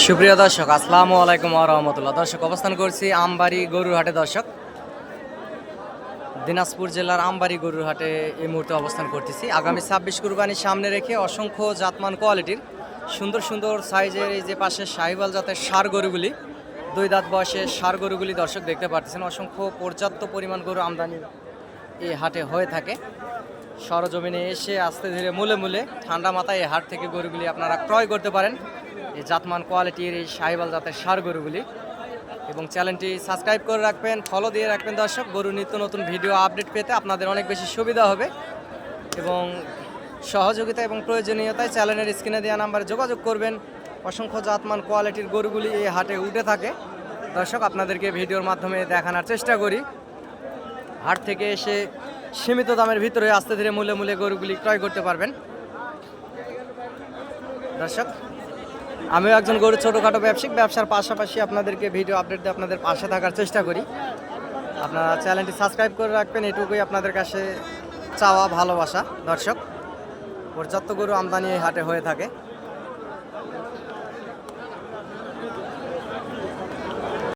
সুপ্রিয় দর্শক, আসসালামু আলাইকুম ওয়া রাহমাতুল্লাহ। দর্শক, অবস্থান করছি আমবাড়ি গরুর হাটে। দর্শক, দিনাজপুর জেলার আমবাড়ি গরুর হাটে এই মুহূর্তে অবস্থান করতেছি। আগামী 26 কুরবানির সামনে রেখে অসংখ্য জাতমান কোয়ালিটির সুন্দর সুন্দর সাইজের এই যে পাশে শাহিওয়াল জাতের ষাঁড় গরুগুলি, 2 দাঁত বয়সের ষাঁড় গরুগুলি দর্শক দেখতে পাচ্ছেন। অসংখ্য পর্যাপ্ত পরিমাণ গরু আমদানি এই হাটে হয়ে থাকে। সরজমিনে এসে আস্তে ধীরে মূলে মূলে ঠান্ডা মাথায় এই হাট থেকে গরুগুলি আপনারা ক্রয় করতে পারেন। এই জাতমান কোয়ালিটির এই শাহিওয়াল জাতের ষাঁড় গরুগুলি, এবং চ্যানেলটি সাবস্ক্রাইব করে রাখবেন, ফলো দিয়ে রাখবেন। দর্শক, গরু নিত্য নতুন ভিডিও আপডেট পেতে আপনাদের অনেক বেশি সুবিধা হবে, এবং সহযোগিতা এবং প্রয়োজনীয়তায় চ্যানেলের স্ক্রিনে দেওয়া নাম্বারে যোগাযোগ করবেন। অসংখ্য জাতমান কোয়ালিটির গরুগুলি এই হাটে উঠে থাকে। দর্শক, আপনাদেরকে ভিডিওর মাধ্যমে দেখানোর চেষ্টা করি। হাট থেকে এসে সীমিত দামের ভিতরে আস্তে ধীরে মূলে মূলে গরুগুলি ক্রয় করতে পারবেন। দর্শক, আমিও একজন গরু ছোটোখাটো ব্যবসার পাশাপাশি আপনাদেরকে ভিডিও আপডেট দিয়ে আপনাদের পাশে থাকার চেষ্টা করি। আপনারা চ্যানেলটি সাবস্ক্রাইব করে রাখবেন, এটুকুই আপনাদের কাছে চাওয়া, ভালোবাসা। দর্শক, পর্যাপ্ত গরু আমদানি এই হাটে হয়ে থাকে।